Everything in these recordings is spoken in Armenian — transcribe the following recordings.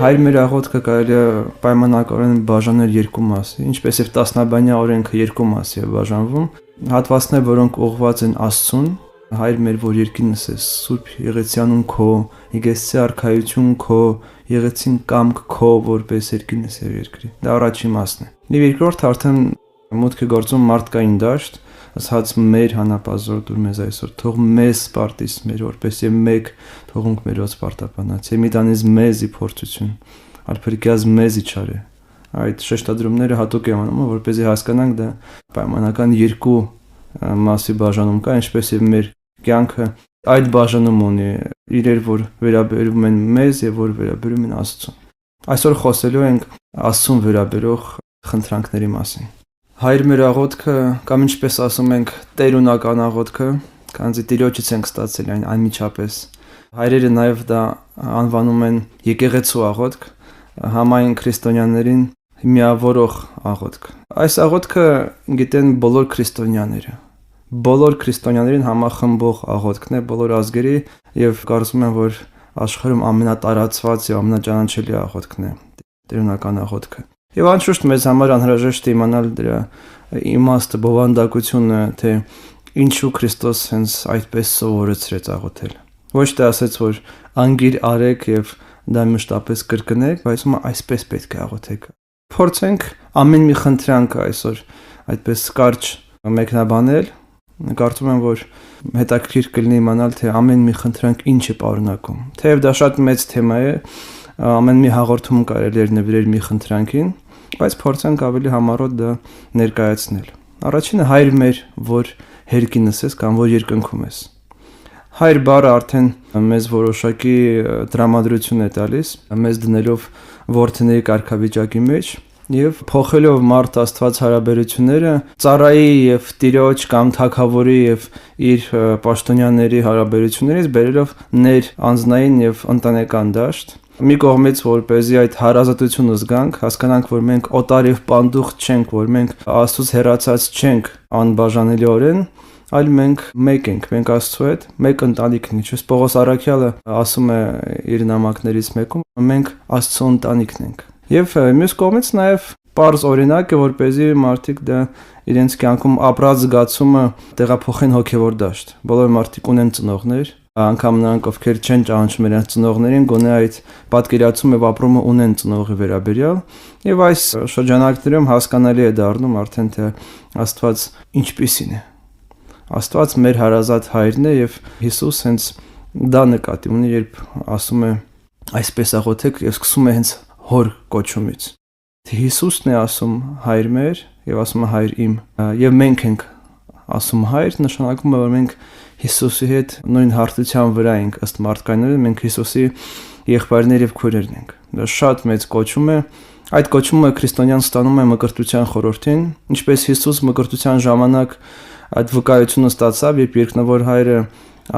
Հայր մեր աղոթքը կարելի է պայմանականորեն բաժանել երկու մասի, ինչպես եւ տասնաբանյա օրենքը երկու մասի է բաժանվում։ Հատվածներ, որոնք ուղղված են Աստծուն, Հայր մեր, որ երկինս ես, Սուրբ եղեցյանուն քո, եկեցի արքայություն քո, եղեցին կամք քո, որպես երկինս եւ երկրի։ Դա առաջին մասն է։ Եվ երկրորդը արդեն մուտքը գործում մարդկային դաշտ, ասած մեր հանապազոր դուր մեզ այսօր, թող մեզ սպարտիս մեր, որպես եւ մեկ թողունք մերոց պարտապանած։ Եմիտանից մեզի փորձություն, արփրկյազ մեզի չարե։ Այդ շեշտադրումները հատուկ եմ անում, որպեսզի հասկանանք դա պայմանական երկու մասի բաժանում կա, ինչպես եւ մեր կյանքը այդ բաժանում ունի իրեր, որ վերաբերում են մեզ եւ որ վերաբերում են Աստծուն։ Այսօր խոսելու ենք Աստծուն վերաբերող խնդրանքների մասին։ Հայր մեր աղոթքը, կամ ինչպես ասում ենք, տերունական աղոթքը, քանզի Տիրոջից ենք ստացել այն անմիջապես։ Հայրերը նաև դա անվանում են եկեղեցու աղոթք, համայն քրիստոնյաներին միավորող աղոթք։ Այս աղոթքը գիտեն բոլոր քրիստոնյաները։ Բոլոր քրիստոնյաներին համախմբող աղոթքն է բոլոր ազգերի եւ կարծում եմ, որ աշխարհում ամենատարածված եւ ամենաճանաչելի աղոթքն է տերունական աղոթքը։ Եվ անշուշտ մեզ համար անհրաժեշտ է իմանալ դրա իմաստը, բովանդակությունը, թե ինչու Քրիստոս հենց այդպես սովորեցրեց աղոթել։ Ոչ թե ասեց, որ անգիր արեք եւ դա մշտապես կրկնեք, բայց այսպես պետք է աղոթեք։ Փորձենք ամեն մի խնդրանք այսօր այդպես կարճ մեկնաբանել։ Կարծում եմ, որ հետաքրքիր կլինի իմանալ, թե ամեն մի խնդրանք ինչ է պարունակում։ Թեև դա շատ մեծ թեմա է, ամեն մի հաղորդում կարելի է նվիրել մի խնդրանքին, բայց փորձենք ավելի համառոտ դա ներկայացնել։ Առաջինը Հայր մեր, որ հերկինս ես կամ որ երկնքում ես։ Հայր բառը արդեն մեզ որոշակի տրամադրություն է տալիս, մեզ դնելով որդիների կարգավիճակի մեջ եւ փոխելով մարդ Աստված հարաբերությունները ծառայի եւ տիրոջ կամ թագավորի եւ իր պաշտոնյաների հարաբերություններից բերելով ներ անձնային եւ ընտանեկան դաշտ։ Մի կողմից որպեսզի այդ հարազատությունը զգանք, հասկանանք, որ մենք օտար եւ պանդուխտ չենք, որ մենք Աստծուց հեռացած չենք անբաժանելիորեն, այլ մենք մեկ ենք, մենք Աստծու հետ մեկ ընտանիքն ենք։ Ինչպես Պողոս Առաքյալը ասում է իր նամակներից մեկում, մենք Աստծու ընտանիքն ենք։ Եվ մյուս կողմից նաև պարզ օրինակ է, որպեսզի մարդիկ դա իրենց կյանքում ապրած զգացումը տեղափոխեն հոգևոր դաշտ։ Բոլոր մարդիկ ունեն ծնողներ, անգամ նրանք, ովքեր չեն ճանաչում իրենց ծնողներին, գոնե այդ պատկերացում եւ ապրումը ունեն ծնողի վերաբերյալ, եւ այս շրջանակներում հասկանալի է դառնում արդեն թե Աստված ինչպիսին է։ Աստված մեր հարազատ հայրն է եւ Հիսուս հենց դա նկատի ունի, երբ ասում է այսպես աղոթեք եւ սկսում է հենց հոր կոչումից։ Թե Հիսուսն է ասում Հայր մեր եւ ասում է Հայր իմ, եւ մենք ենք ասում Հայր, նշանակում է, որ մենք Հիսուսի հետ նույն հարթության վրա ենք ըստ մարդկայինորեն, մենք Հիսուսի եղբայրներ եւ քույրերն ենք։ Դա շատ մեծ կոչում է։ Այդ կոչումը քրիստոնյան ստանում է մկրտության խորհրդին, ինչպես Հիսուս մկրտության ժամանակ այդ վկայությունը ստացավ, երբ երկնավոր Հայրը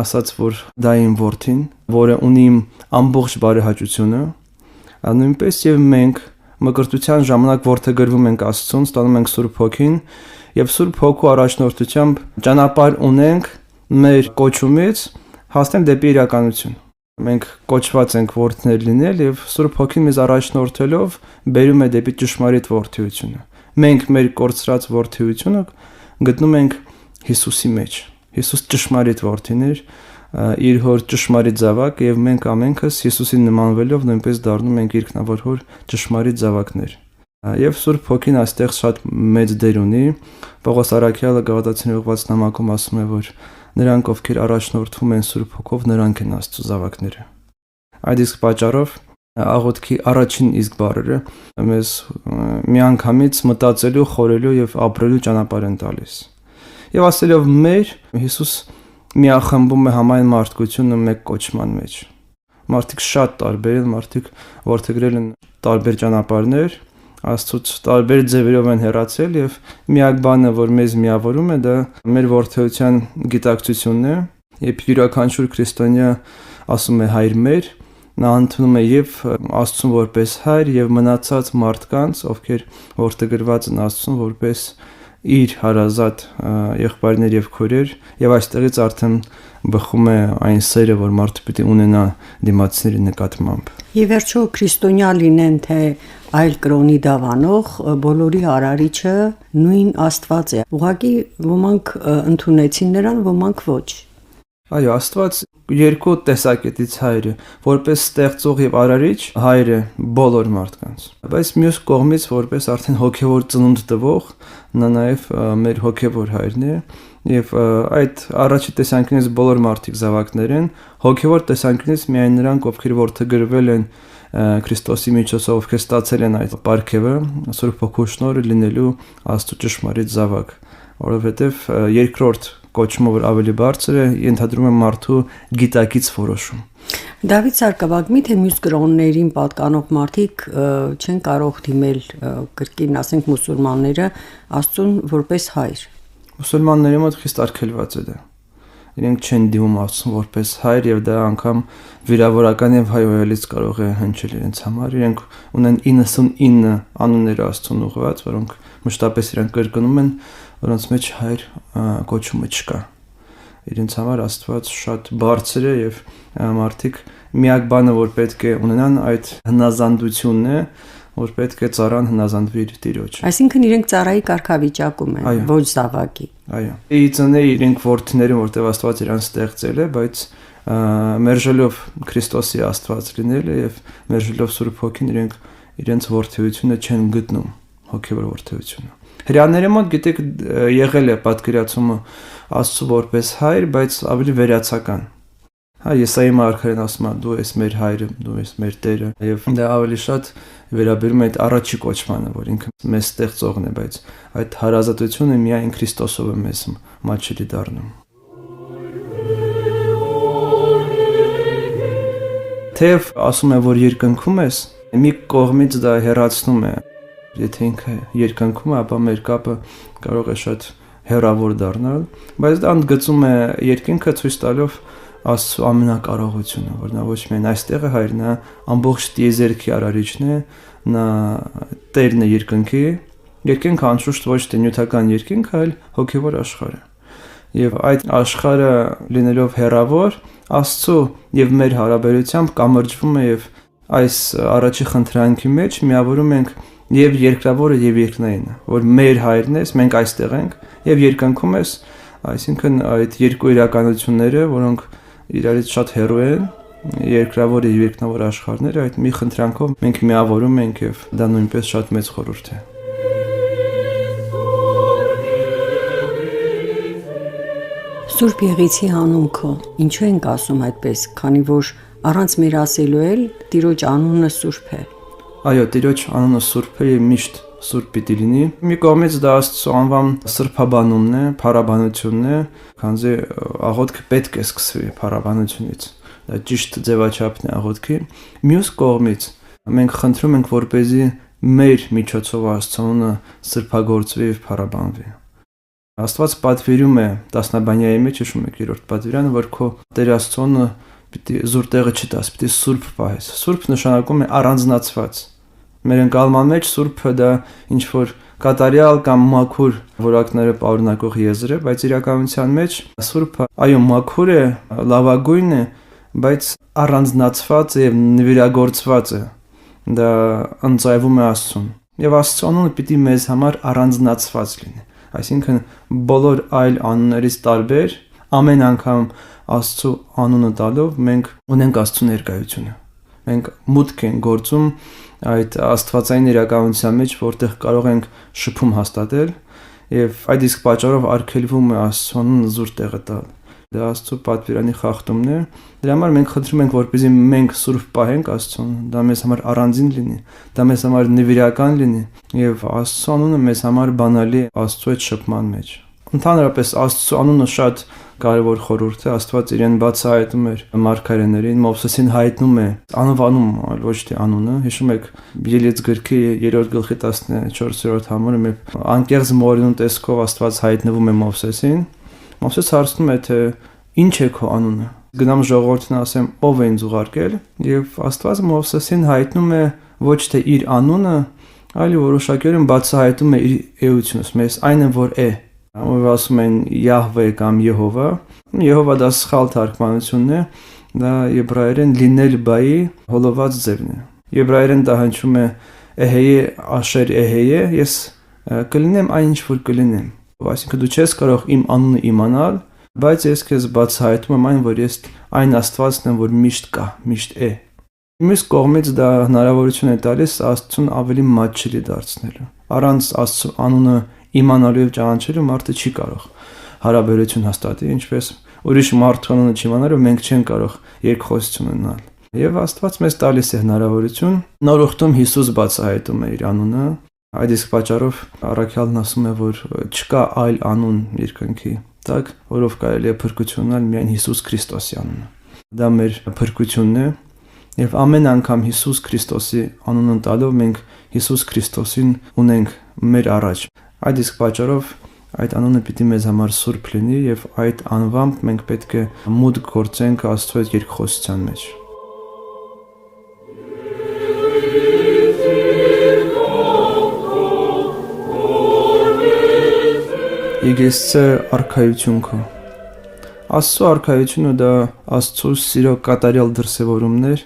ասաց, որ դա իմ որդին, որը ունի իմ ամբողջ բարեհաճությունը, նույնպես եւ մենք մկրտության ժամանակ որդեգրվում ենք Աստծուն, ստանում ենք Սուրբ Հոգին եւ Սուրբ Հոգու առաջնորդությամբ ճանապարհ ունենք մեր կոչումից հասնել դեպի իրականություն։ Մենք կոչված ենք որդիներ լինել եւ Սուրբ Հոգին մեզ առաջնորդելով բերում է դեպի ճշմարիտ որդիությունը։ Մենք մեր կորցրած որդիությունը գտնում ենք Հիսուսի մեջ։ Հիսուս ճշմարիտ որդին էր, իր հոր ճշմարիտ զավակ եւ մենք ամենքս Հիսուսին նմանվելով նույնպես դառնում ենք ինքնավոր հոր ճշմարիտ զավակներ։ Եվ Սուրբ Հոգին այստեղ շատ մեծ դեր ունի։ Պողոս Առաքյալը Գաղատացիներին ուղղված նամակում ասում է, որ նրանք, ովքեր առաջնորդվում են Սուրբ Հոգով, նրանք են Աստծո զավակները։ Այդ իսկ պատճառով աղոթքի առաջին իսկ բառերը մեզ միանգամից մտածելու, խորելու եւ ապրելու ճանապարհ են տալիս։ Եվ ասելով մեր, Հիսուս միախմբում է համայն մարդկությունը մեկ կոչման մեջ։ Մարդիկ շատ տարբեր են, մարդիկ որդեգրել են տարբեր ճանապարհներ, Աստծուց տարբեր ձևերով են հեռացել եւ միակ բանը, որ մեզ միավորում է, դա մեր որդեության գիտակցությունն է։ Երբ յուրաքանչյուր քրիստոնյա ասում է Հայր մեր, նա ընդունում է եւ Աստծուն որպես Հայր եւ մնացած մարդկանց, ովքեր որդեգրված են Աստծուն որպես իր հարազատ եղբայրներ եւ քույրեր եւ այստեղից արդեն բխում է այն սերը, որ մարդը պիտի ունենա դիմացիների նկատմամբ։ Եվ վերջո քրիստոնյա լինեն թե այլ կրոնի դավանող, բոլորի արարիչը նույն Աստված է։ Ուղղակի ոմանք ընդունեցին նրան, ոմանք ոչ։ Այո, Աստված երկու տեսակետից հայր է, որպես ստեղծող եւ արարիչ հայր է բոլոր մարդկանց։ Բայց մյուս կողմից որպես արդեն հոգեվոր ծնունդ տվող, նա նաեւ մեր հոգեվոր հայրն է եւ այդ առաջի տեսանկյունից բոլոր մարդիկ զավակներ են, հոգեվոր տեսանկյունից միայն նրանք, ովքեր որդեգրվել են Քրիստոսի միջոցով, ովքեր ստացել են այդ պարգևը, Սուրբ Հոգու շնորհը լինելու Աստծո ճշմարիտ զավակ, որովհետեւ երկրորդ կոչումը, որ ավելի բարձր է, ենթադրում է մարդու գիտակից որոշում։ Դավիթ Սարգսակ, միթե մյուս կրոններին պատկանող մարդիկ չեն կարող դիմել կրկին, ասենք մուսուլմանները, Աստծուն որպես հայր։ Մուսուլմանների մոտ խիստ արգելված է դա։ Իրենք չեն դիմում Աստծուն որպես հայր եւ դա անգամ վիրավորական եւ հայոյելից կարող է հնչել իրենց համար։ Իրենք ունեն 99 անուններ Աստծուն ուղղված, որոնք մշտապես իրենք կրկնում են, որոնց մեջ հայր կոչումը չկա։ Իրենց համար Աստված շատ բարձր է եւ մարդիկ միակ բանը, որ պետք է ունենան, այդ հնազանդությունն է, որ պետք է ծառան հնազանդվի իր Տիրոջը։ Այսինքն իրենք ծառայի կարգավիճակում են, ոչ զավակի։ Այո։ Իծնե իրենք որդիները, որտեղ Աստված իրան ստեղծել է, բայց մերժելով Քրիստոսի Աստված լինելը եւ մերժելով Սուրբ Հոգին, իրենք իրենց որդեությունը չեն գտնում, հոգեվոր որդեությունը։ Հրեաների մոտ գիտեք եղել է պատկերացումը Աստծո որպես հայր, բայց ավելի վերացական։ Եսայի մարգարեն ասում է դու ես մեր հայրը, դու ես մեր Տերը, եւ դա ավելի շատ վերաբերում է այդ առաջի կոչմանը, որ ինքը մեզ ստեղծողն է, բայց այդ հարազատությունը միայն Քրիստոսով է մեզ մատչելի դառնում։ Թեև ասում է, որ երկնքում ես, մի կողմից դա հեռացնում է։ Եթե ինքը երկնքում է, ապա մեր կապը կարող է շատ հեռավոր դառնալ, բայց դա ընդգծում է երկինքը ցույց տալով Աստծո ամենակարողությունը, որ նա ոչ միայն այստեղ է հայրն, նա ամբողջ տիեզերքի արարիչն է, նա Տերն է երկնքի, երկինքը անշուշտ ոչ թե նյութական երկինք, այլ հոգևոր աշխարհ է։ Եվ այդ աշխարհը լինելով հեռավոր, Աստծո եւ մեր հարաբերությամբ կամրջվում է եւ այս առաջի խնդրանքի մեջ միավորում ենք եւ երկրավորը եւ երկնայինը, որ մեր հայրն ես, մենք այստեղ ենք եւ երկնքում ես, այսինքն այդ երկու իրականությունները, որոնք իրարից շատ հեռու են, երկրավոր եւ երկնավոր աշխարհները, այդ մի խնդրանքով մենք միավորում ենք եւ դա նույնպես շատ մեծ խորհուրդ է։ Սուրբ Եղիցի անուն քո, ինչու ենք ասում այդպես, քանի որ առանց մեր ասելու էլ Տիրոջ անունը սուրբ է։ Այո, Տիրոջ անունը սուրբ է եւ միշտ սուրբ պիտի լինի։ Մի կողմից դա Աստծո անվան սրբաբանումն է, փառաբանությունն է, քանզի աղոթքը պետք է սկսվի փառաբանությունից։ Դա ճիշտ ձևաչափն է աղոթքի։ Մյուս կողմից մենք խնդրում ենք, որպեսզի մեր միջոցով Աստծո անունը սրբագործվի եւ փառաբանվի։ Աստված պատվիրում է Տասնաբանյայի մեջ, հիշում եք 3-րդ պատվիրանը, որ քո Տեր Աստծոն պիտի զուր տեղը չտաս, պիտի սուրբ պահես։ Սուրբ նշանակում է առանձնացված։ Մեր ընկալման մեջ սուրբը դա ինչ որ կատարյալ կամ մաքուր որակները պարունակող եզր է, բայց իրականության մեջ սուրբը այո մաքուր է, լավագույն է, բայց առանձնացված է եւ նվիրագործված է։ Դա ընծայվում է Աստծուն։ Եվ Աստծո անունը պիտի մեզ համար առանձնացված լինի։ Այսինքն բոլոր այլ անուններից տարբեր ամեն անգամ Աստծո անունը տալով մենք ունենք Աստծո ներկայությունը։ Մենք մուտք ենք գործում այդ աստվածային իրականության մեջ, որտեղ կարող ենք շփում հաստատել եւ այդ իսկ պատճառով արգելվում է Աստծո անունը զուր տեղը տալ։ Դա Աստծո պատվիրանի խախտումն է։ Դրա համար մենք խնդրում ենք, որպեսզի մենք սուրբ պահենք Աստծուն, դա մեզ համար առանձին լինի, դա մեզ համար նվիրական լինի եւ Աստծո անունը մեզ համար բանալի Աստծո հետ շփման մեջ։ Ընդհանրապես Աստծո անունը շատ կարևոր խորհուրդ է, Աստված իրեն բացահայտում էր մարգարեներին, Մովսեսին հայտնում է անվանում, այլ ոչ թե անունը։ Հիշում եք Ելից գրքի 3-րդ գլխի 14-րդ համարը մեր անկեղծ մորինու տեսքով Աստված հայտնվում է Մովսեսին։ Մովսես հարցնում է, թե ինչ է քո անունը։ Գնամ ժողովրդին ասեմ, ով է ինձ ուղարկել, եւ Աստված Մովսեսին հայտնում է ոչ թե իր անունը, այլ որոշակիորեն բացահայտում է իր էությունը, մեզ այն որ է, որ ասում են Յահվե կամ Եհովա։ Եհովա դա սխալ թարգմանությունն է, դա եբրայերեն լինել բայի հոլոված ձևն է։ Եբրայերեն դա հնչում է Էհեյե աշեր Էհեյե, ես կլինեմ այն ինչ որ կլինեմ։ Այսինքն դու չես կարող իմ անունը իմանալ, բայց ես քեզ բացահայտում եմ այն, որ ես այն Աստվածն եմ, որ միշտ կա, միշտ է։ Մյուս կողմից դա հնարավորություն է տալիս Աստծուն ավելի մատչելի դարձնելու։ Առանց Աստծո անունը իմանալու եւ ճանաչելու մարդը չի կարող հարաբերություն հաստատել, ինչպես ուրիշ մարդու անունը չիմանալու մենք չենք կարող երկխոսություն ունենալ։ Եվ Աստված մեզ տալիս է հնարավորություն, նոր ուխտում Հիսուս բացահայտում է իր անունը, այդ իսկ պատճառով առաքյալն ասում է, որ չկա այլ անուն երկնքի տակ, որով կարելի է փրկություն ունենալ միայն Հիսուս Քրիստոսի անունը։ Դա մեր փրկությունն է, եւ ամեն անգամ Հիսուս Քրիստոսի անունը տալով մենք Հիսուս Քրիստոսին ունենք մեր առաջ։ Այդ իսկ պատճառով այդ անունը պիտի մեզ համար սուրբ լինի եւ այդ անվամբ մենք պետք է մուտք գործենք Աստծո հետ երկխոսության մեջ։ Եկեսցե արքայություն քո։ Աստծո արքայությունը դա Աստծո սիրո կատարյալ դրսևորումներ,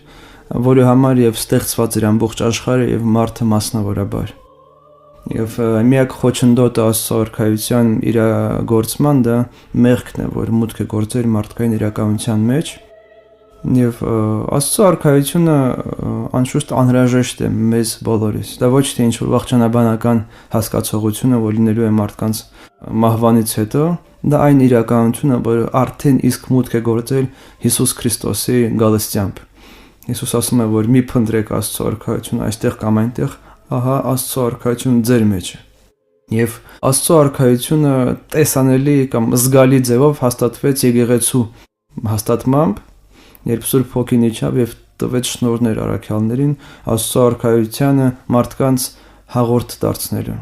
որի համար եւ ստեղծված էր ամբողջ աշխարհը եւ մարդը մասնավորաբար։ Եվ միակ խոչընդոտը Աստծո արքայության իրագործման դա մեղքն է, որ մուտք է գործել մարդկային իրականության մեջ։ Եվ Աստծո արքայությունը անշուշտ անհրաժեշտ է մեզ բոլորիս։ Դա ոչ թե ինչ-որ վաղճանաբանական հասկացողությունը, որ լինելու է մարդկանց մահվանից հետո, դա այն իրականությունը, որը արդեն իսկ մուտք է գործել Հիսուս Քրիստոսի գալստյամբ։ Հիսուս ասում է, որ մի փնտրեք Աստծո արքայությունը այստեղ կամ այնտեղ, ահա Աստծո արքայությունը ձեր մեջ է։ Եվ Աստծո արքայությունը տեսանելի կամ զգալի ձևով հաստատվեց եկեղեցու հաստատմամբ, երբ Սուրբ Հոգին իջավ եւ տվեց շնորհներ առաքյալներին Աստծո արքայությանը մարդկանց հաղորդ դարձնելու։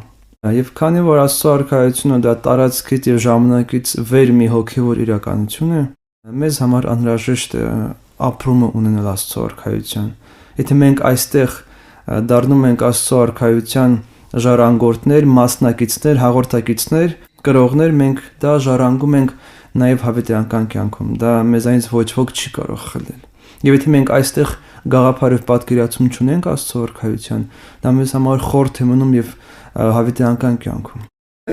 Եվ քանի որ Աստծո արքայությունը դա տարածքից եւ ժամանակից վեր մի հոգեվոր իրականություն է, մեզ համար անհրաժեշտ է ապրումը ունենալ Աստծո արքայության։ Եթե մենք այստեղ դառնում ենք Աստծո արքայության ժառանգորդներ, մասնակիցներ, հաղորդակիցներ, կրողներ, մենք դա ժառանգում ենք նաև հավիտյանական կյանքում։ Դա մեզանից ոչ ոք չի կարող խլել։ Եվ եթե մենք այստեղ գաղափարով պատկերացում չունենք Աստծո արքայության, դա մեզ համար խորթ է մնում եւ հավիտյանական կյանքում։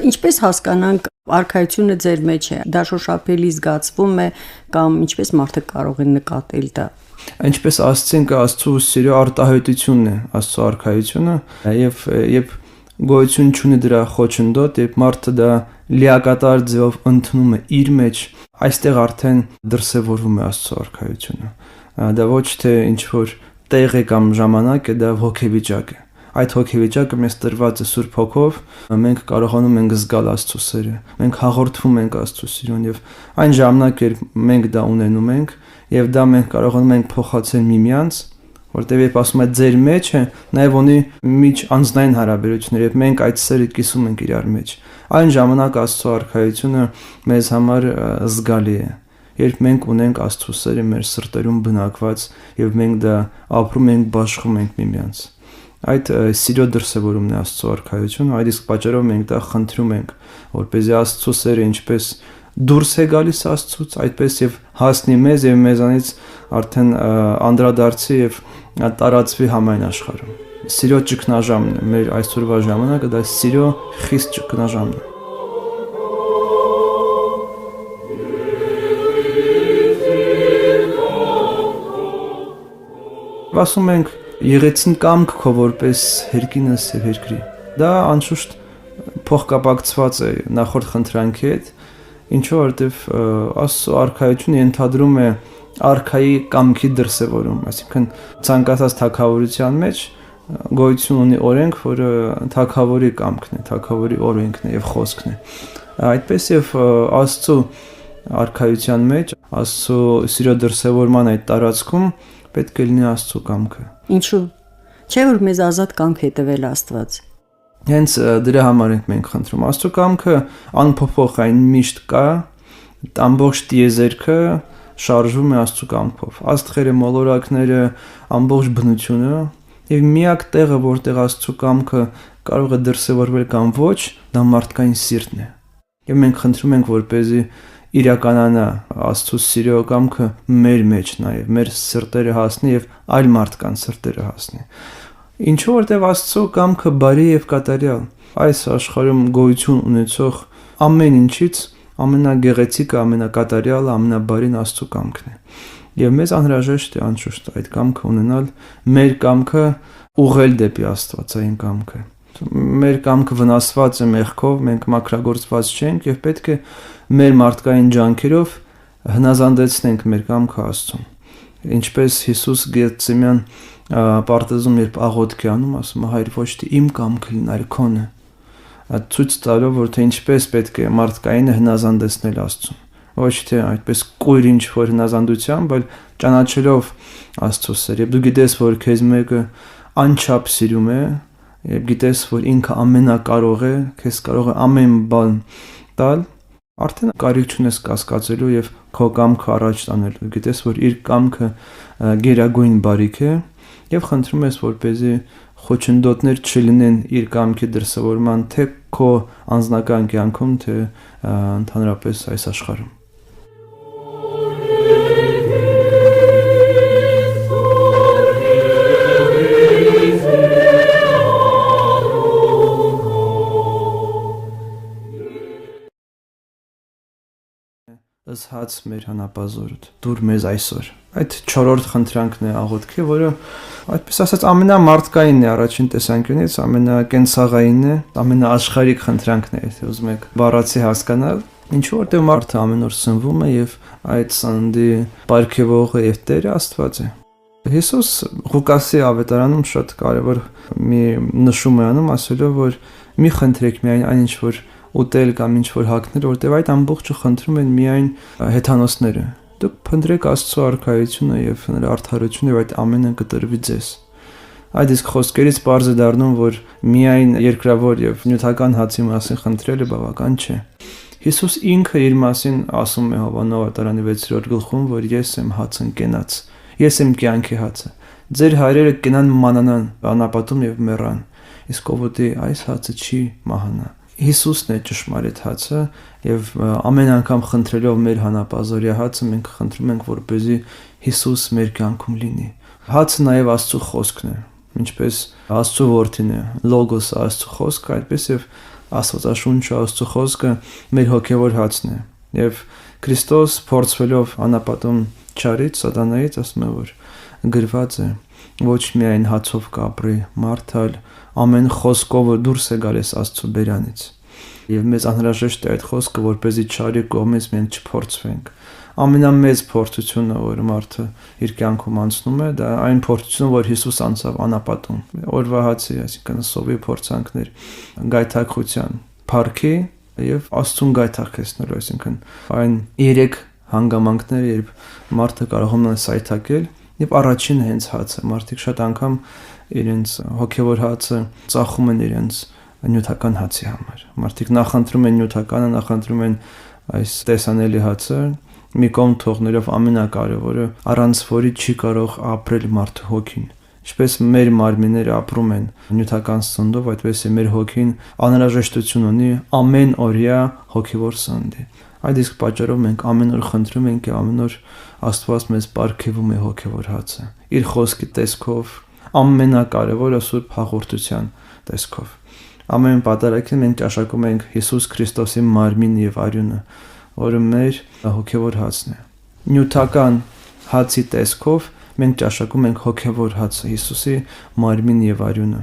Ինչպես հասկանանք արքայությունը ձեր մեջ է, դա շոշափելի զգացվում է կամ ինչպես մարդը կարող է նկատել դա։ Ինչպես ասացինք, Աստծո սիրո արտահայտությունն է Աստծո արքայությունը, եւ երբ գոյություն չունի դրա խոչընդոտ, երբ մարդը դա լիակատար ձևով ընդունում է իր մեջ, այստեղ արդեն դրսևորվում է Աստծո արքայությունը։ Դա ոչ թե ինչ որ տեղ է կամ ժամանակ է, դա հոգեվիճակ է։ Այդ հոգեվիճակը մեզ տրված է Սուրբ Հոգով, մենք կարողանում ենք զգալ Աստծո սերը, մենք հաղորդվում ենք Աստծո սիրուն եւ այն ժամանակ, երբ մենք դա ունենում ենք եւ դա մենք կարողանում ենք փոխացնել միմյանց, որտեղ երբ ասում է ձեր մեջ է, նաեւ ունի միջ անձնային հարաբերություններ եւ մենք այդ սերը կիսում ենք իրար մեջ։ Այն ժամանակ Աստծո արքայությունը մեզ համար զգալի է։ Երբ մենք ունենք Աստծո սերը մեր սրտերում բնակված եւ մենք դա ապրում ենք, բաշխում ենք միմյանց։ Այդ սիրո դրսևորումն է Աստծո արքայությունը, այդ իսկ պատճառով մենք դա խնդրում ենք, որպեսզի Աստծո սերը ինչպես դուրս է գալիս Աստծուց, այդպես եւ հասնի մեզ եւ մեզանից արդեն անդրադարձի եւ տարածվի համայն աշխարհում։ Սիրո ճգնաժամն է մեր այսօրվա ժամանակը, դա սիրո խիստ ճգնաժամն է։ Ասում ենք եղեցին կամք քո որպես հերկինս եւ երկրի։ Դա անշուշտ փոխկապակցված է նախորդ խնդրանքի հետ, ինչու որտեվ Աստծո արքայությունը ենթադրում է արքայի կամքի դրսևորում, այսինքն ցանկացած թագավորության մեջ գոյություն ունի օրենք, որը թագավորի կամքն է, թագավորի օրենքն է եւ խոսքն է։ Այդպես եւ Աստծո արքայության մեջ, Աստծո սիրո դրսևորման այդ տարածքում պետք է լինի Աստծո կամքը։ Ինչու՞։ Չէ՞ որ մեզ ազատ կամք է տվել Աստված։ Հենց դրա համար ենք մենք խնդրում։ Աստծո կամքը անփոփոխ այն միշտ կա, ամբողջ տիեզերքը շարժվում է Աստծո կամքով։ Աստղերը, մոլորակները, ամբողջ բնությունը Եվ միակ տեղը, որտեղ Աստծո կամքը կարող է դրսևորվել կամ ոչ, դա մարդկային սիրտն է։ Եվ մենք խնդրում ենք, որպեսզի իրականանա Աստծո սիրո կամքը մեր մեջ նաև, մեր սրտերը հասնի եւ այլ մարդկանց սրտերը հասնի։ Ինչու որտեղ Աստծո կամքը բարի եւ կատարյալ, այս աշխարհում գոյություն ունեցող ամեն ինչից ամենագեղեցիկը, ամենակատարյալը, ամենաբարին Աստծո կամքն է։ Եվ մեզ անհրաժեշտ է անշուշտ այդ կամքը ունենալ, մեր կամքը ուղղել դեպի Աստվածային կամքը։ Մեր կամքը վնասված է մեղքով, մենք մաքրագործված չենք եւ պետք է մեր մարդկային ջանքերով հնազանդեցնենք մեր կամքը Աստծուն։ Ինչպես Հիսուս Գեթսեման պարտեզում երբ աղոթք է անում, ասում է՝ Հայր, ոչ թե իմ կամքը լինի, այլ քոնը։ Ցույց տալով, որ թե ինչպես պետք է մարդկայինը հնազանդեցնել Աստծուն։ Ոչ թե այդպես կույր ինչ որ հնազանդությամբ, այլ ճանաչելով Աստծո սերը։ Եվ դու գիտես, որ քեզ մեկը անչափ սիրում է, եւ գիտես, որ ինքը ամենակարող է, քեզ կարող է ամեն բան տալ, արդեն կարիք չունես կասկածելու եւ քո կամքը առաջ տանելու։ Գիտես, որ իր կամքը գերագույն բարիք է եւ խնդրում ես, որպեսզի խոչընդոտներ չլինեն իր կամքի դրսևորման թե քո անձնական կյանքում, թե ընդհանրապես այս աշխարհում։ Ըսհաց մեր հանապազորդ, դուր մեզ այսօր։ Այդ 4-րդ խնդրանքն է աղոթքի, որը այդպես ասած ամենամարդկայինն է առաջին տեսանկյունից, ամենակենցաղայինն է, ամենաաշխարհիկ խնդրանքն է, եթե ուզում եք բառացի հասկանալ։ Ինչու որտեղ մարդը ամեն օր սնվում է եւ այդ սննդի պարգևողը եւ Տերը Աստված է։ Հիսուս Ղուկասի ավետարանում շատ կարևոր մի նշում է անում, ասելով, որ մի խնդրեք միայն այն ինչ որ ուտել կամ ինչ որ հագնել, որտեղ այդ ամբողջը խնդրում են միայն հեթանոսները։ Դուք փնտրեք Աստծո արքայությունը եւ նրա արդարությունը եւ այդ ամենը կտրվի ձեզ։ Այդ իսկ խոսքերից պարզ է դառնում, որ միայն երկրավոր եւ նյութական հացի մասին խնդրելը բավական չէ։ Հիսուս ինքը իր մասին ասում է Հովհաննես ավետարանի 6-րդ գլխում, որ ես եմ հացը կենաց, ես եմ կյանքի հացը։ Ձեր հայրերը կենան մանանան, անապատում եւ մեռան, իսկ ով ուտի այս հացը չի մահանա։ Հիսուսն է ճշմարիտ հացը եւ ամեն անգամ խնդրելով մեր հանապազորյա հացը մենք խնդրում ենք, որպեսզի Հիսուս մեր կյանքում լինի։ Հացը նաեւ Աստծո խոսքն է, ինչպես Աստծո որդին է, լոգոսը Աստծո խոսքը, այդպես եւ Աստվածաշունչը Աստծո խոսքը մեր հոգեվոր հացն է։ Եվ Քրիստոս փորձվելով անապատում չարից սատանայից ասում է, որ գրված է. ոչ միայն հացով կապրի մարդ, այլ ամեն խոսքով դուրս է գալիս Աստծո բերանից։ Եվ մեզ անհրաժեշտ է այդ խոսքը, որպեսզի չարի կողմից մենք չփորձվենք։ Ամենամեծ փորձությունը, որ մարդը իր կյանքում անցնում է, դա այն փորձությունը, որ Հիսուս անցավ անապատում։ Օրվա հացի, այսինքն սովի փորձանքներ, գայթակղության, փառքի եւ Աստծուն գայթակղեցնելու, այսինքն այն 3 հանգամանքները, երբ մարդը կարողանում է սայթակել, եւ առաջինը հենց հացը։ Մարդիկ շատ անգամ իրենց հոգեվոր հացը ծախում են իրենց նյութական հացի համար։ Մարդիկ նախընտրում են նյութականը, նախընտրում են այս տեսանելի հացը, մի կողմ թողնելով ամենակարևորը, առանց որի չի կարող ապրել մարդու հոգին։ Ինչպես մեր մարմինները ապրում են նյութական սննդով, այդպես է մեր հոգին անհրաժեշտություն ունի ամեն օրյա հոգեվոր սննդի։ Այդ իսկ պատճառով մենք ամեն օր խնդրում ենք եւ ամեն օր Աստված մեզ պարգևում է հոգեվոր հացը։ Իր խոսքի տեսքով, ամենակարևորը Սուրբ հաղորդության տեսքով։ Ամեն պատարագին մենք ճաշակում ենք Հիսուս Քրիստոսի մարմինը եւ արյունը, որը մեր հոգեվոր հացն է։ Նյութական հացի տեսքով մենք ճաշակում ենք հոգեվոր հացը, Հիսուսի մարմինը եւ արյունը։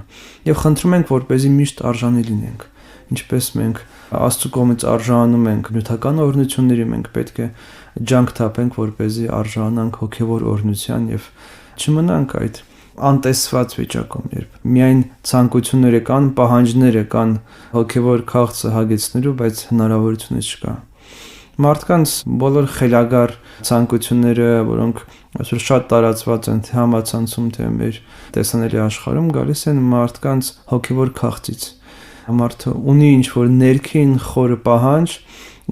Եվ խնդրում ենք, որպեսզի միշտ արժանի լինենք։ Ինչպես մենք Աստծո կողմից արժանանում ենք նյութական օրհնությունների, մենք պետք է ջանք թափենք, որպեսզի արժանանանք հոգեվոր օրհնության եւ չմնանք այդ անտեսված վիճակում, երբ միայն ցանկությունները կան, պահանջները կան հոգեվոր քաղցը հագեցնելու, բայց հնարավորությունը չկա։ Մարդկանց բոլոր խելագար ցանկությունները, որոնք այսօր շատ տարածված են թե համացանցում, թե մեր տեսանելի աշխարհում, գալիս են մարդկանց հոգեվոր քաղցից։ Մարդը ունի ինչ-որ ներքին խորը պահանջ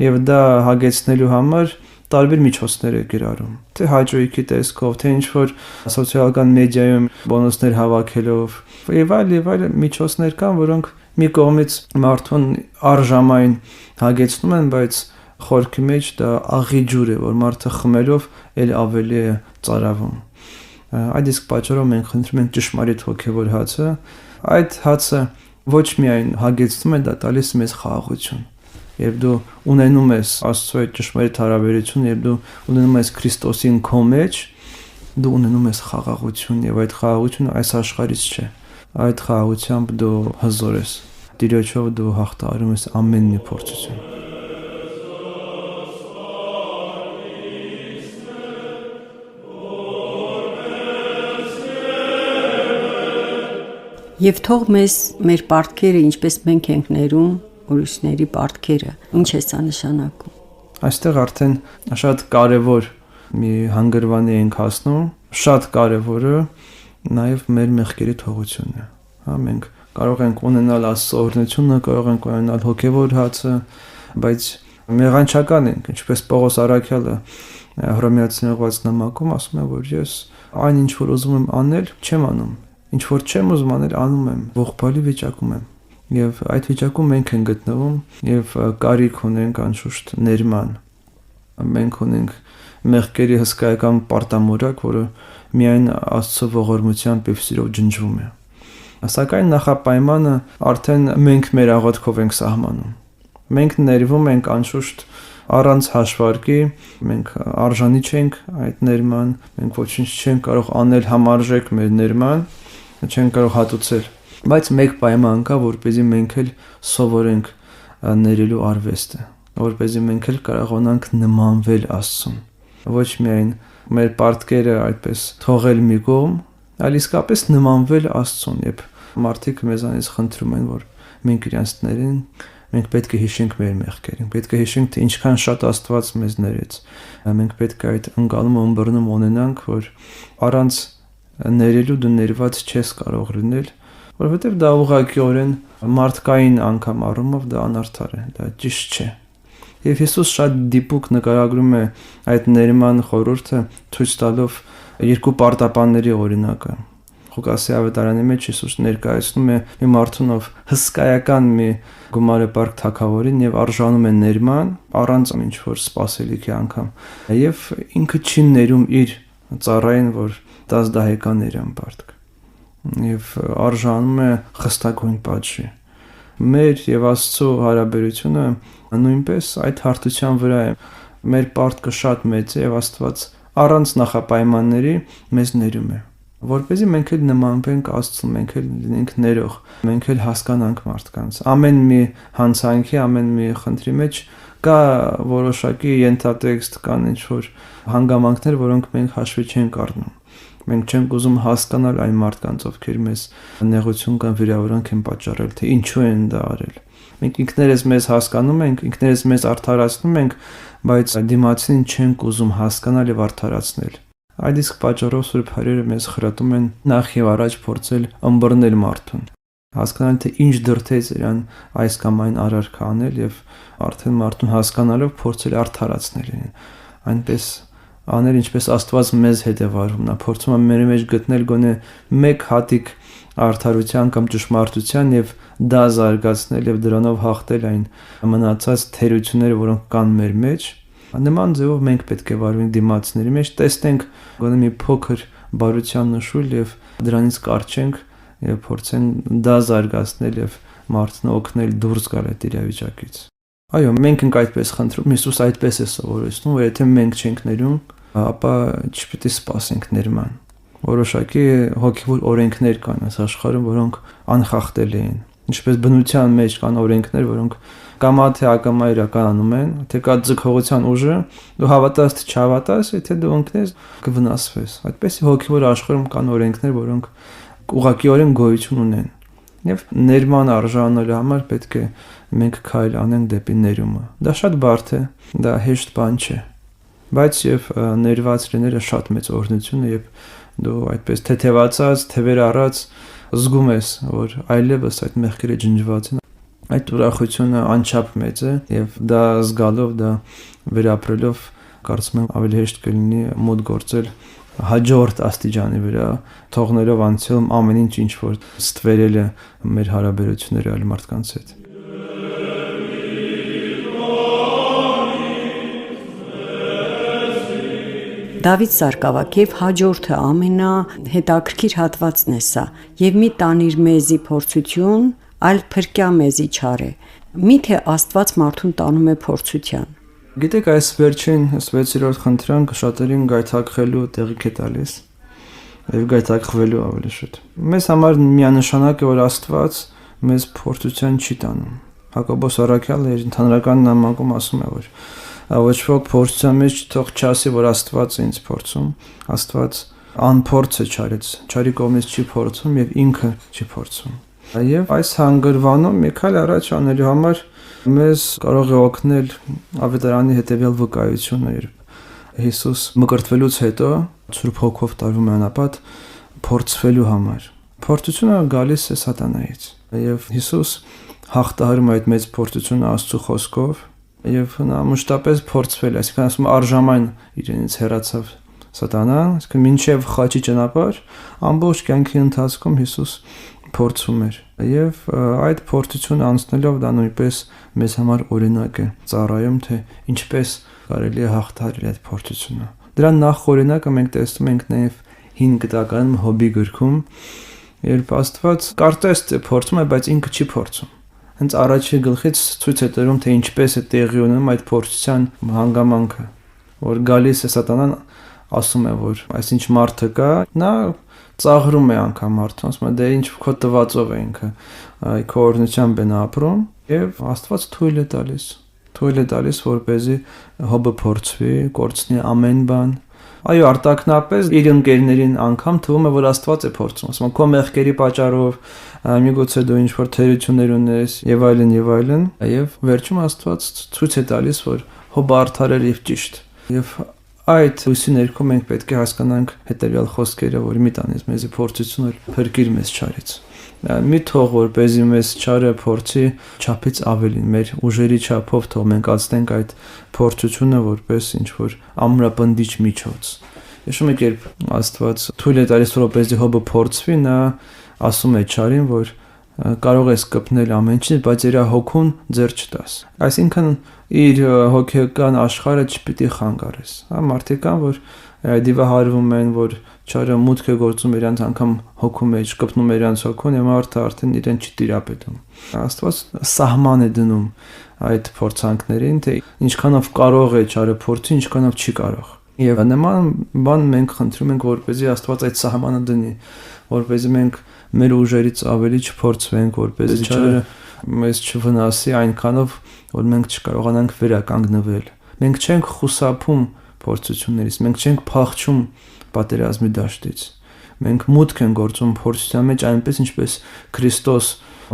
եւ դա հագեցնելու համար տարբեր միջոցներ է գրառում, թե հաճույքի տեսքով, թե ինչ-որ սոցիալական մեդիայում բոնուսներ հավաքելով, եւ այլ միջոցներ կան, որոնք մի կողմից մարդուն առժամայն հագեցնում են, բայց խորքի մեջ դա աղի ջուր է, որ մարդը խմելով էլ ավելի է ծարավում։ Այդ իսկ պատճառով մենք խնդրում ենք ճշմարիտ հոգևոր հացը, այդ հացը ոչ միայն հագեցնում է, դա տալիս մեզ խաղաղություն։ Երբ դու ունենում ես Աստծո հետ ճշմարիտ հարաբերություն, երբ դու ունենում ես Քրիստոսին քո մեջ, դու ունենում ես խաղաղություն, եւ այդ խաղաղությունը այս աշխարհից չէ։ Այդ խաղաղությամբ դու հզոր ես։ Տիրոջով դու հաղթահարում ես ամեն մի փորձություն։ Եվ թող մեզ մեր պարտքերը, ինչպես մենք ենք ներում ուրիշների պարտքերը, ինչ է սա նշանակում։ Այստեղ արդեն շատ կարևոր մի հանգրվանի ենք հասնում, շատ կարևորը նաև մեր մեղքերի թողությունն է։ Մենք կարող ենք ունենալ Աստծո օրհնությունը, կարող ենք ունենալ հոգևոր հացը, բայց մեղանչական ենք, ինչպես Պողոս Առաքյալը Հռոմեացիներին ուղղված նամակում ասում է, որ ես այն ինչ որ ուզում եմ անել, չեմ անում։ Ինչ որ չեմ ուզում անել, անում եմ, ողբալի վիճակում եմ։ Եվ այդ վիճակում մենք ենք գտնվում եւ կարիք ունենք անշուշտ ներման։ Մենք ունենք մեղքերի հսկայական պարտամորակ, որը միայն Աստծո ողորմությամբ եւ սիրով ջնջվում է։ Սակայն նախապայմանը արդեն մենք մեր աղոթքով ենք սահմանում։ Մենք ներվում ենք անշուշտ առանց հաշվարկի, մենք արժանի չենք այդ ներման, մենք ոչինչ չենք կարող անել համարժեք մեր ներման, չենք կարող հատուցել, բայց մեկ պայման կա, որպեսզի մենք էլ սովորենք ներելու արվեստը, որպեսզի մենք էլ կարողանանք նմանվել Աստծուն։ Ոչ միայն մեր պարտքերը այդպես թողել մի կողմ, այլ իսկապես նմանվել Աստծուն, երբ մարդիկ մեզանից խնդրում են, որ մենք իրենց ներեն, մենք պետք է հիշենք մեր մեղքերը, պետք է հիշենք, թե ինչքան շատ Աստված մեզ ներեց։ Մենք պետք է այդ ընկալումը ըմբռնում ունենանք, որ առանց ներելու դու ներված չես կարող լինել, որովհետև դա ուղղակիորեն մարդկային անգամ առումով դա անարդար է, դա ճիշտ չէ։ Եվ Հիսուս շատ դիպուկ նկարագրում է այդ ներման խորհուրդը, ցույց տալով երկու պարտապանների օրինակը։ Ղուկասի ավետարանի մեջ Հիսուս ներկայացնում է մի մարդուն, ով հսկայական մի գումարեպարք թագավորին եւ արժանում է ներման առանց ինչ-որ սպասելիքի անգամ։ Եվ ինքը չի ներում իր ծառային, որ 10 դահեկան ներան պարտք։ Եվ արժանում է խստագույն պատժի։ Մեր եւ Աստծո հարաբերությունը նույնպես այդ հարթության վրա է։ Մեր պարտքը շատ մեծ է եւ Աստված առանց նախապայմանների մեզ ներում է, որպեսզի մենք էլ նմանվենք Աստծուն, մենք էլ լինենք ներող, մենք էլ հասկանանք մարդկանց։ Ամեն մի հանցանքի, ամեն մի խնդրի մեջ կա որոշակի ենթատեքստ, կան ինչ-որ հանգամանքներ, որոնք մենք հաշվի չենք առնում։ Մենք չենք ուզում հասկանալ այն մարդկանց, ովքեր մեզ նեղություն կամ վիրավորանք են պատճառել, թե ինչու են դա արել։ Մենք ինքներս մեզ հասկանում ենք, ինքներս մեզ արդարացնում ենք, բայց դիմացին չենք ուզում հասկանալ եւ արդարացնել։ Այդ իսկ պատճառով Սուրբ Հայրերը մեզ խրատում են նախ եւ առաջ փորձել ըմբռնել մարդուն, հասկանալ թե ինչ դրդեց իրան այս կամ այն արարքը անել եւ արդեն մարդուն հասկանալով փորձել արդարացնել իրեն։ Այնպես անել, ինչպես Աստված մեզ հետ է վարվում, նա փորձում է մեր մեջ գտնել գոնե մեկ հատիկ արդարության կամ ճշմարտության եւ դա զարգացնել եւ դրանով հաղթել այն մնացած թերությունները, որոնք կան մեր մեջ։ Նման ձևով մենք պետք է վարվենք դիմացների մեջ, տեսնենք գոնե մի փոքր բարության նշույլ եւ դրանից կարճենք եւ փորձենք դա զարգացնել եւ մարդուն օգնել դուրս գալ այդ իրավիճակից։ Այո, մենք ենք այդպես խնդրում, Հիսուս այդպես է սովորեցնում, որ եթե մենք չենք ներում, ապա չպետք է սպասենք ներման։ Որոշակի հոգևոր օրենքներ կան այս աշխարհում, որոնք անխախտելի են։ Ինչպես բնության մեջ կան օրենքներ, որոնք կամա թե ակամա իրականանում են, թե կա ձգողության ուժը, դու հավատաս թե չհավատաս, եթե դու ընկնես, կվնասվես։ Այդպես հոգևոր աշխարհում կան օրենքներ, որոնք ուղղակիորեն գոյություն ունեն։ Եվ ներման արժանանալու համար պետք է մենք քայլ անենք դեպի ներումը։ Դա շատ բարդ է, դա հեշտ բան չէ։ Բայց եւ ներված լինելը շատ մեծ օրհնություն է, եւ դու այդպես թեթևացած, թևեր առած զգում ես, որ այլևս այդ մեղքերը ջնջված են։ Այդ ուրախությունը անչափ մեծ է եւ դա զգալով, դա վերապրելով կարծում եմ ավելի հեշտ կլինի մոտ գործել հաջորդ աստիճանի վրա, թողնելով անցյալում ամեն ինչ որ ստվերել է մեր հարաբերությունները այլ մարդկանց հետ։ Դավիթ Սարգսակյան հաջորդը ամենահետաքրքիր հատվածն է սա, եւ մի տանիր մեզի փորձություն, այլ փրկյա մեզի չար է։ Միթե Աստված մարդուն տանում է փորձության։ Գիտեք, այս վերջին 6-րդ խնդրանքը շատերին գայթակղելու տեղիք է տալիս եւ գայթակղվելու ավելի շուտ։ Մեզ համար միանշանակ է, որ Աստված մեզ փորձության չի տանում։ Հակոբոս առաքյալը իր ընդհանրական նամակում ասում է, որ ոչ ոք փորձության մեջ թող չասի, որ Աստված է ինձ փորձում, Աստված անփորձ է չարից, չարի կողմից չի փորձում եւ ինքը չի փորձում։ Եվ այս հանգրվանում մի քայլ առաջ անելու համար մեզ կարող է օգնել Ավետարանի հետևյալ վկայությունը, երբ Հիսուս մկրտվելուց հետո Սուրբ Հոգով տարվում է անապատ փորձվելու համար։ Փորձությունը գալիս է սատանայից եւ Հիսուս հաղթահարում այդ մեծ փորձությունը Աստծո խոսքով եւ նա մշտապես փորձվել, այսինքն ասում արժանայն իրենից հեռացավ սատանան, այսինքն մինչեւ խաչի ճանապարհ ամբողջ կյանքի ընթացքում Հիսուս փորձում էր եւ այդ փորձությունը անցնելով դա նույնպես մեզ համար օրինակ է ծառայում, թե ինչպես կարելի է հաղթահարել այդ փորձությունը։ Դրա նախ օրինակը մենք տեսնում ենք նաեւ 5 գտականում Հոբի գրքում, երբ Աստված կարծես թե փորձում է, բայց ինքը չի փորձում։ Հենց առաջի գլխից ցույց է տալում, թե ինչպես է տեղի ունենում այդ փորձության հանգամանքը, որ գալիս է սատանան, ասում է, որ այսինչ մարդը կա, նա ծաղրում է անգամ մարդուն, ասում է, դե ինչ քո տվածով է ինքը, քո օրհնությամբ է նա ապրում, եւ Աստված թույլ է տալիս, որպեսզի Հոբը փորձվի, կորցնի ամեն բան։ Այո, արտակնապես իր ընկերներին անգամ թվում է, որ Աստված է փորձում, ասում է, քո մեղքերի պատճառով, միգուցե դու ինչ-որ թերություններ ունես եւ այլն, եւ վերջում Աստված ցույց է տալիս, որ Հոբը արդար էր եւ ճիշտ։ Եվ այդ հույսի ներքո մենք պետք է հասկանանք հետեւյալ խոսքերը, որ մի տանից մեզի փորձությունը փրկիր մեզ չարից։ Մի թող որպեսզի մեզ չարը փորձի չափից ավելին, մեր ուժերի չափով թող մենք անցնենք այդ փորձությունը որպես ինչ-որ ամրապնդիչ միջոց։ Հիշում եք, երբ Աստված թույլ է տալիս, որպեսզի Հոբը փորձվի, նա ասում է չարին, որ կարող ես կպնել ամեն ինչ, բայց իր հոգուն ձեռ չտաս։ Այսինքն իր հոգեկան աշխարհը չպիտի խանգարես։ Մարդիկ կան, որ դիվահարվում են, որ չարը մուտք է գործում իրանց անգամ հոգու մեջ, կպնում իրանց հոգուն եւ մարդը արդեն իրեն չի տիրապետում։ Աստված սահման է դնում այդ փորձանքներին, թե ինչքանով կարող է չարը փորձի, ինչքանով չի կարող։ Եվ նման բան մենք խնդրում ենք, որպեսզի Աստված այդ սահմանը դնի, որպեսզի մենք մեր ուժերից ավելի չփորձվենք, որպեսզի չարը մեզ չվնասի այնքանով, որ մենք չկարողանանք վերականգնվել։ Մենք չենք խուսափում փորձություններից, մենք չենք փախչում պատերազմի դաշտից։ Մենք մուտք ենք գործում փորձության մեջ այնպես, ինչպես Քրիստոս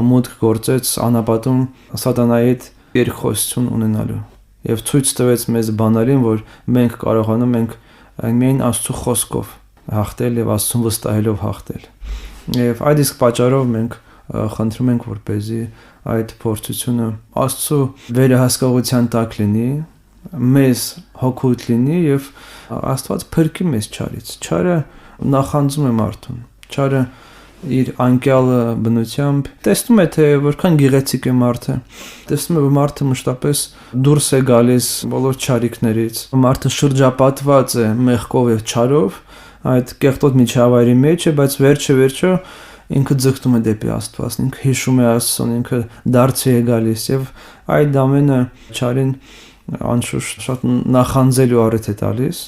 մուտք գործեց անապատում սատանայի հետ երկխոսություն ունենալու եւ ցույց տվեց մեզ բանալին, որ մենք կարողանում ենք միայն Աստծո խոսքով հաղթել եւ Աստծուն վստահելով հաղթել։ Եվ այդ իսկ պատճառով մենք խնդրում ենք, որպեսզի այդ փորձությունը Աստծո վերահսկողության տակ լինի, մեզ հոգուտ լինի եւ Աստված փրկի մեզ չարից։ Չարը նախանձում է մարդուն։ Չարը իր անկյալը բնությամբ տեսնում է, թե որքան գեղեցիկ է մարդը։ Տեսնում է, որ մարդը մշտապես դուրս է գալիս բոլոր չարիքներից։ Մարդը շրջապատված է մեղքով եւ չարով, այդ կեղտոտ միջավայրի մեջ է, բայց վերջը ինքը ձգտում է դեպի Աստված, ինքը հիշում է Աստծուն, ինքը դարձի է գալիս եւ այդ ամենը չարին անշուշտ շատ նախանձելու առիթ է տալիս։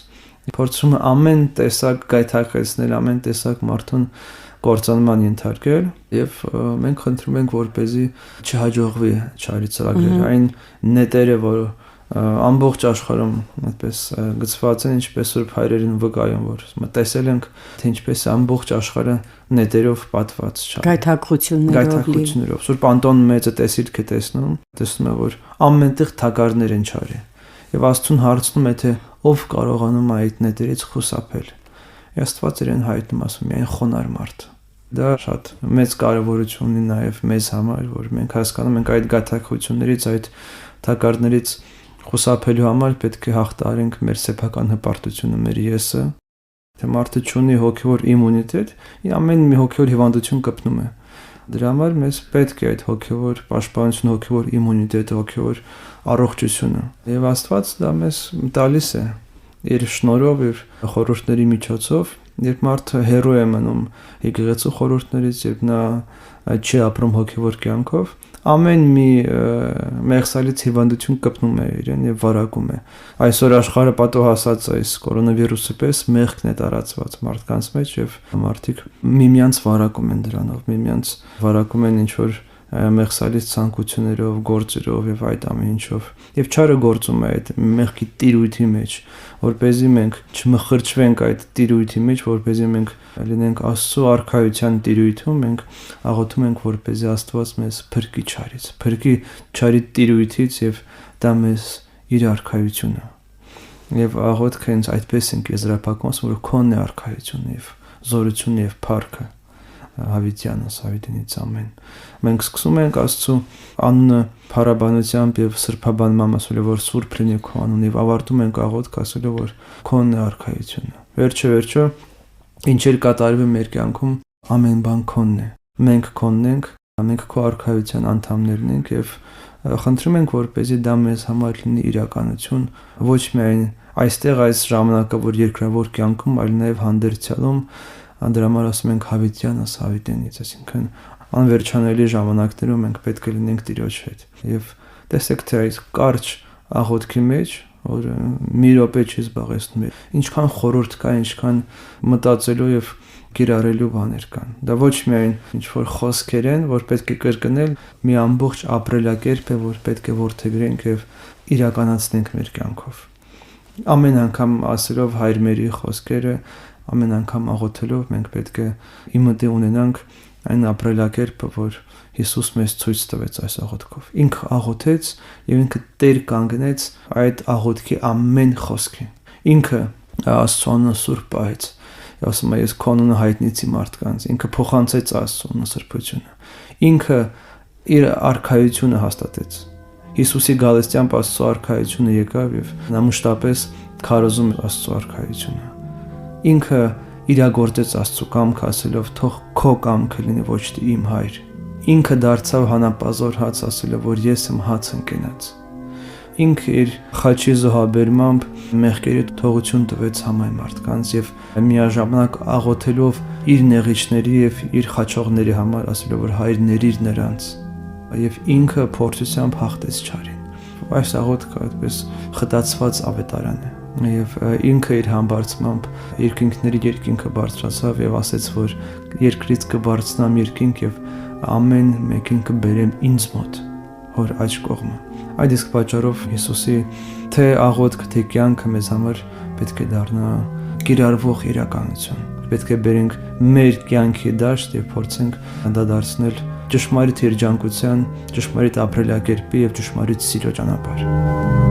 Փորձում է ամեն տեսակ գայթակղեցնել, ամեն տեսակ մարդուն կործանման ենթարկել եւ մենք խնդրում ենք, որպեսզի չհաջողվի չարի ծրագրերը, այն նետերը, որ ամբողջ աշխարհում այդպես գծված են, ինչպես Սուրբ հայրերին վկայում, որ տեսել ենք, թե ինչպես ամբողջ աշխարհը նետերով պատված չէ։ Գայթակղություններով։ Սուրբ Անտոն մեծը տեսիլք է տեսնում է, որ ամենտեղ թակարդներ են չարի։ Եվ Աստծուն հարցնում է, թե ով կարողանում է այդ նետերից խուսափել։ Աստված իրեն հայտնում, ասում միայն խոնարհ մարդ։ Դա շատ մեծ կարևորություն ունի նաև մեզ համար, որ մենք հասկանում ենք այդ գայթակղություններից, այդ թակարդներից խուսափելու համար պետք է հաղթահարենք մեր սեփական հպարտությունը, մեր եսը, թե մարդը ունի հոգևոր իմունիտետ, ամեն մի հոգևոր հիվանդություն կպնում է։ Դրա համար մեզ պետք է այդ հոգևոր պաշտպանություն, հոգևոր իմունիտետը, հոգևոր առողջությունը։ Եվ Աստված դա մեզ տալիս է իր շնորհով եւ խորհուրդների միջոցով, երբ մարդը հեռու է մնում եկեղեցու խորհուրդներից, երբ նա չի ապրում հոգևոր կյանքով, ամեն մի մեղսալից հիվանդություն կպնում է իրեն եւ վարակում է։ Այսօր աշխարհը պատահած այս կորոնավիրուսի պես մեղքն է տարածված մարդկանց մեջ եւ մարդիկ միմյանց վարակում են դրանով, միմյանց վարակում են ինչ որ մեղսալից ցանկություններով, գործերով եւ այդ ամեն ինչով։ Եվ չարը գործում է այդ մեղքի տիրույթի մեջ, որպեսզի մենք չմխրճվենք այդ տիրույթի մեջ, որպեսզի մենք լինենք Աստծո արքայության տիրույթում, մենք աղոթում ենք, որպեսզի Աստված մեզ փրկի չարից, փրկի չարի տիրույթից եւ դա մեզ իր արքայությունը։ Եվ աղոթքը հենց այդպես ենք եզրափակում, որ քոնն է արքայությունը եւ զորությունը եւ փառքը Հավիտյանս, Հավիտենից ամեն։ Մենք սկսում ենք Աստծո անունը փառաբանությամբ եւ սրբաբանմամբ ասելով, որ սուրբ լինի քո անունը, եւ ավարտում ենք աղոթք ասելով, որ քոնն է արքայությունը։ Վերջը ինչեր կատարվում մեր կյանքում, ամեն բան քոնն է։ Մենք քոնն ենք, մենք քո արքայության անդամներն ենք եւ խնդրում ենք, որպեսզի դա մեզ համար լինի իրականություն, ոչ միայն այստեղ այս ժամանակը, որ երկրավոր կյանքում, այլ նաեւ հանդերձյալում Դրա համար ասում ենք Հավիտյանս, Հավիտենից, այսինքն անվերջանալի ժամանակներում մենք պետք է լինենք Տիրոջ հետ։ Եվ տեսեք, թե այս կարճ աղոթքի մեջ, որ մի րոպե չի զբաղեցնում, ինչքան խորհուրդ կա, ինչքան մտածելու եւ կիրառելու բաներ կան։ Դա ոչ միայն ինչ որ խոսքեր են, որ պետք է կրկնել, մի ամբողջ ապրելակերպ է, որ պետք է որդեգրենք եւ իրականացնենք մեր կյանքով։ Ամեն անգամ ասելով հայր մերի խոսքերը, ամեն անգամ աղոթելով մենք պետք է իմը ունենանք այն ապրելակերպը, որ Հիսուս մեզ ցույց տվեց այս աղոթքով։ Ինքը աղոթեց եւ ինքը տեր կանգնեց այդ աղոթքի ամեն խոսքին։ Ինքը Աստծո անունը սուրբ պահեց։ Ասում է, ես քո անունը հայտնեցի մարդկանց։ Ինքը փոխանցեց Աստծո անունը սրբությունը։ Ինքը իր արքայությունը հաստատեց։ Հիսուսի գալստյան Աստծո արքայությունը եկավ եւ նա մշտապես քարոզում Աստծո արքայությունը։ Ինքը իրագործեց Աստծո կամքը ասելով, թող քո կամքը լինի, ոչ թե իմ հայր։ Ինքը դարձավ հանապազոր հաց ասելով, որ ես եմ հաց ընկենած։ Ինքը իր խաչի զոհաբերմամբ մեղքերի թողություն տվեց համայն մարդկանց եւ միաժամանակ աղոթելով իր նեղիչների եւ իր խաչողների համար ասելով, որ հայր ներիր նրանց։ Եվ ինքը փորձությամբ հաղթեց չարին։ Այս աղոթքը այդպես խտացված ավետարան է։ Եվ ինքը իր համբարձմամբ երկինքների երկինքը բարձրացավ եւ ասեց, որ երկրից կբարձնամ երկինք եւ ամեն մեկին կբերեմ ինձ մոտ, հոր աջ կողմը։ Այդ իսկ պատճառով Հիսուսի թե աղոթքը, թե կյանքը մեզ համար պետք է դառնա կիրառվող իրականություն։ Պետք է բերենք մեր կյանքի դաշտ եւ փորձենք դա դարձնել ճշմարիտ երջանկության, ճշմարիտ ապրելակերպի եւ ճշմարիտ սիրո ճանապարհ։